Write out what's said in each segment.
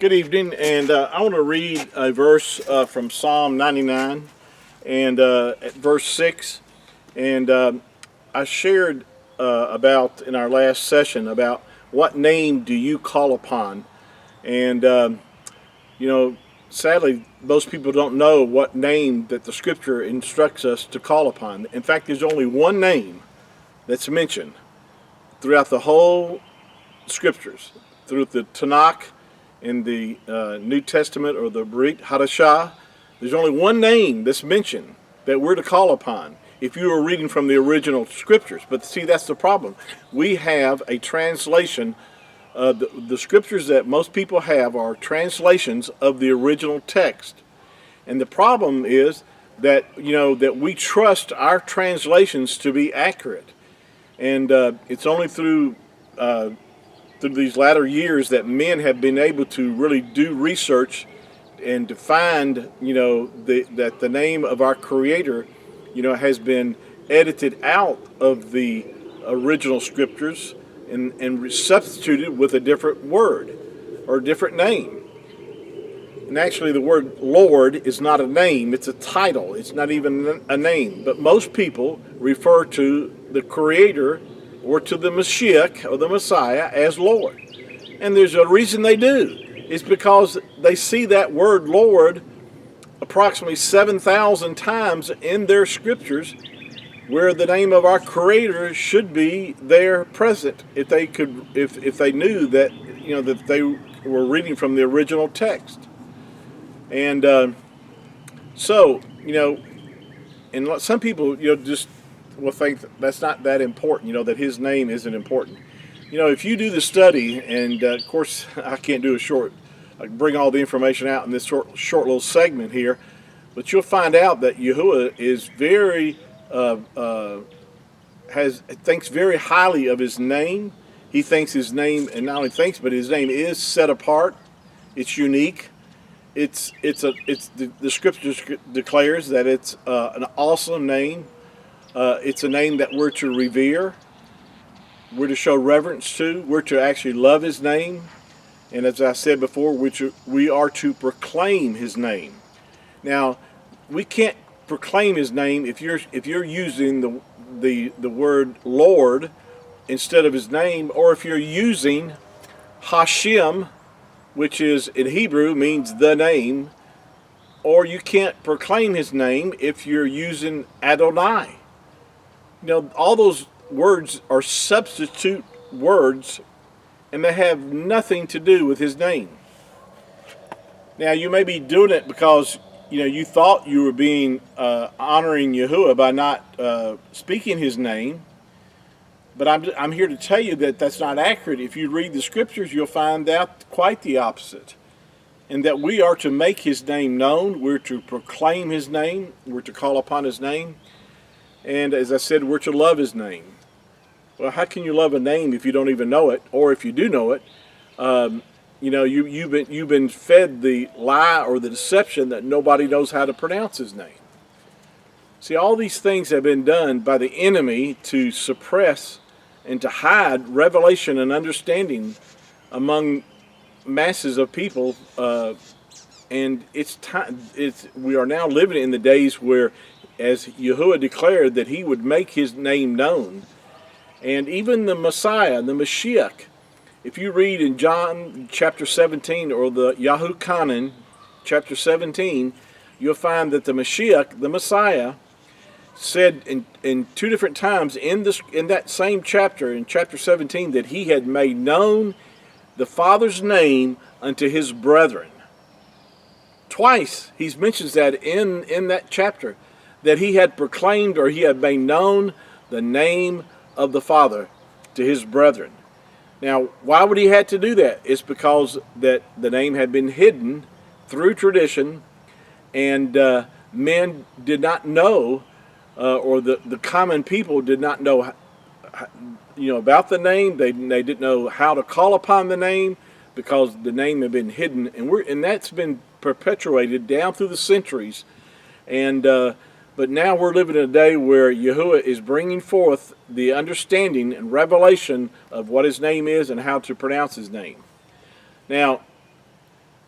Good evening, and I want to read a verse from Psalm 99 and at verse 6. And I shared about in our last session about what name do you call upon. And, sadly, most people don't know what name that the scripture instructs us to call upon. In fact, there's only one name that's mentioned throughout the whole scriptures, through the Tanakh, in the New Testament, or the Brit Hadashah. There's only one name that's mentioned that we're to call upon if you are reading from the original scriptures. But see, that's the problem. We have a translation. The scriptures that most people have are translations of the original text. And the problem is that, that we trust our translations to be accurate. And it's only through these latter years that men have been able to really do research and to find, that the name of our Creator, has been edited out of the original scriptures and substituted with a different word or a different name. And actually, the word Lord is not a name, it's a title. It's not even a name. But most people refer to the Creator or to the Mashiach or the Messiah as Lord. And there's a reason they do. It's because they see that word Lord approximately 7,000 times in their scriptures, where the name of our Creator should be there present if they could, if they knew that, that they were reading from the original text. And and some people, just will think that's not that important, that his name isn't important. If you do the study, and of course I can't do bring all the information out in this short little segment here, but you'll find out that Yahuwah is thinks very highly of his name. He thinks his name, and not only thinks, but his name is set apart. It's unique. The scripture declares that it's an awesome name. It's a name that we're to revere, we're to show reverence to, we're to actually love his name, and as I said before, we are to proclaim his name. Now, we can't proclaim his name if you're using the word Lord instead of his name, or if you're using Hashem, which is in Hebrew means the name, or you can't proclaim his name if you're using Adonai. All those words are substitute words, and they have nothing to do with his name. Now, you may be doing it because, you thought you were being honoring Yahuwah by not speaking his name, but I'm here to tell you that that's not accurate. If you read the scriptures, you'll find out quite the opposite, and that we are to make his name known, we're to proclaim his name, we're to call upon his name. And as I said, we're to love his name. Well, how can you love a name if you don't even know it? Or if you do know it, you've been fed the lie or the deception that nobody knows how to pronounce his name. See, all these things have been done by the enemy to suppress and to hide revelation and understanding among masses of people. And it's time. We are now living in the days where, as Yahuwah declared that he would make his name known. And even the Messiah, the Mashiach, if you read in John chapter 17 or the Yahuchanan chapter 17, you'll find that the Mashiach, the Messiah, said in two different times in that same chapter, in chapter 17, that he had made known the Father's name unto his brethren. Twice he mentions that in that chapter, that he had proclaimed, or he had made known the name of the Father to his brethren. Now, why would he have to do that? It's because that the name had been hidden through tradition, and men did not know, or the common people did not know, about the name. They didn't know how to call upon the name, because the name had been hidden, and that's been perpetuated down through the centuries, and but now we're living in a day where Yahuwah is bringing forth the understanding and revelation of what his name is and how to pronounce his name. Now,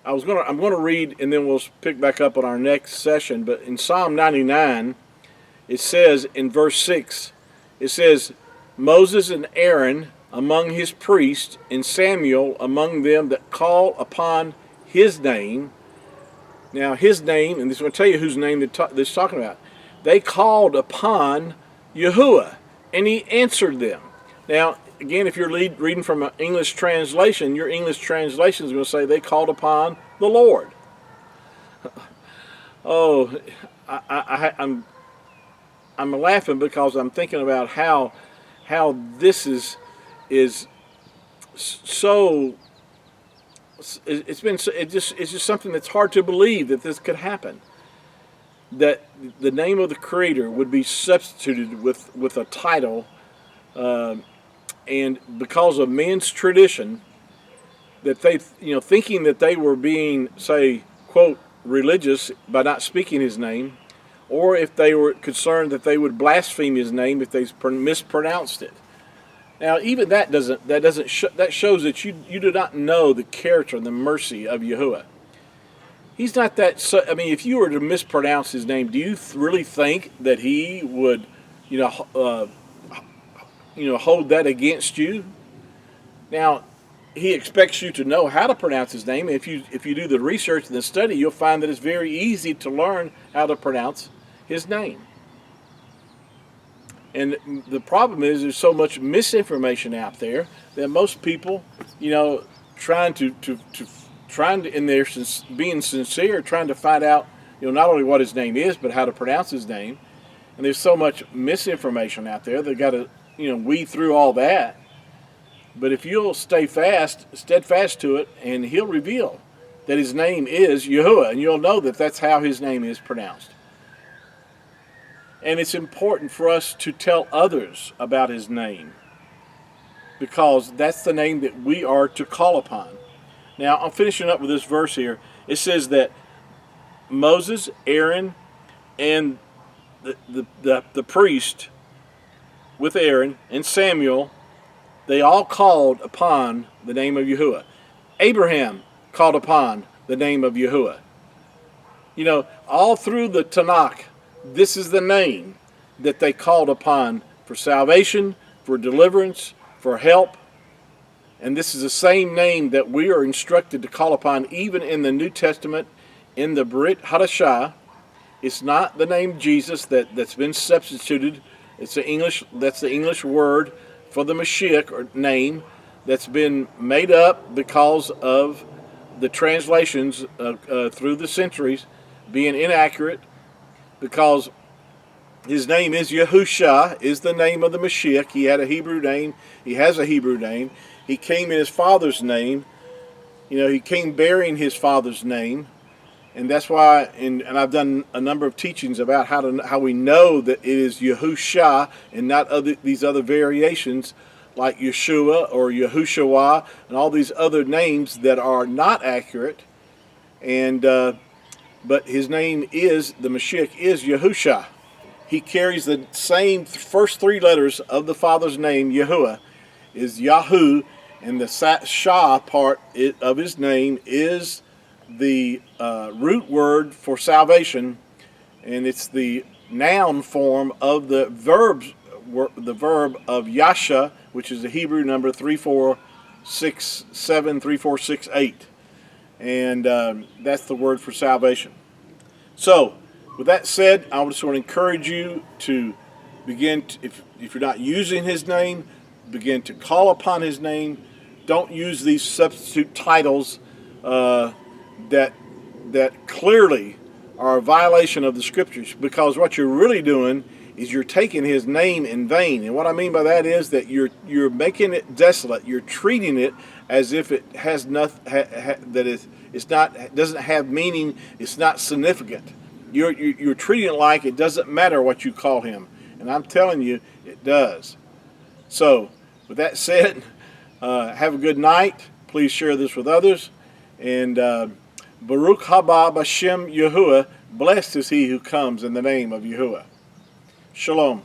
I'm gonna read, and then we'll pick back up on our next session. But in Psalm 99, it says in verse 6, it says, Moses and Aaron among his priests, and Samuel among them that call upon his name. Now his name, and this is going to tell you whose name this is talking about. They called upon Yahuwah, and he answered them. Now, again, if you're reading from an English translation, your English translation is going to say they called upon the Lord. Oh, I'm laughing because I'm thinking about how this is so. It's just something that's hard to believe that this could happen. That the name of the Creator would be substituted with a title, and because of men's tradition, that they, thinking that they were being, say, quote, religious by not speaking his name, or if they were concerned that they would blaspheme his name if they mispronounced it. Now, even that shows that you do not know the character and the mercy of Yahuwah. He's not that. If you were to mispronounce his name, do you really think that he would, hold that against you? Now, he expects you to know how to pronounce his name. If you do the research and the study, you'll find that it's very easy to learn how to pronounce his name. And the problem is there's so much misinformation out there that most people, trying to in their being sincere, trying to find out, not only what his name is, but how to pronounce his name. And there's so much misinformation out there. They've got to, weed through all that. But if you'll steadfast to it, and he'll reveal that his name is Yahuwah, and you'll know that that's how his name is pronounced. And it's important for us to tell others about his name, because that's the name that we are to call upon. Now, I'm finishing up with this verse here. It says that Moses, Aaron, and the priest with Aaron, and Samuel, they all called upon the name of Yahuwah. Abraham called upon the name of Yahuwah. All through the Tanakh, this is the name that they called upon for salvation, for deliverance, for help. And this is the same name that we are instructed to call upon even in the New Testament, in the Brit Hadashah. It's not the name Jesus that's been substituted. That's the English word for the Mashiach, or name, that's been made up because of the translations through the centuries being inaccurate, because his name is Yahusha, is the name of the Mashiach. He had a Hebrew name. He has a Hebrew name. He came in his father's name. He came bearing his father's name. And that's why, and I've done a number of teachings about how we know that it is Yahusha and not these other variations like Yeshua or Yahushua and all these other names that are not accurate. And but his name is, the Mashiach is Yahusha. He carries the same first three letters of the Father's name, Yahuwah, is Yahu, and the Shah part of his name is the root word for salvation, and it's the noun form of the verb of Yasha, which is the Hebrew number 3467, 3468. And that's the word for salvation. So, with that said, I just want to encourage you to begin, if you're not using his name, begin to call upon his name. Don't use these substitute titles that clearly are a violation of the Scriptures, because what you're really doing is you're taking his name in vain. And what I mean by that is that you're making it desolate. You're treating it as if it has nothing, doesn't have meaning. It's not significant. You're treating it like it doesn't matter what you call him, and I'm telling you, it does. So, with that said, have a good night. Please share this with others, and Baruch haba b'shem Yahuwah. Blessed is he who comes in the name of Yahuwah. Shalom.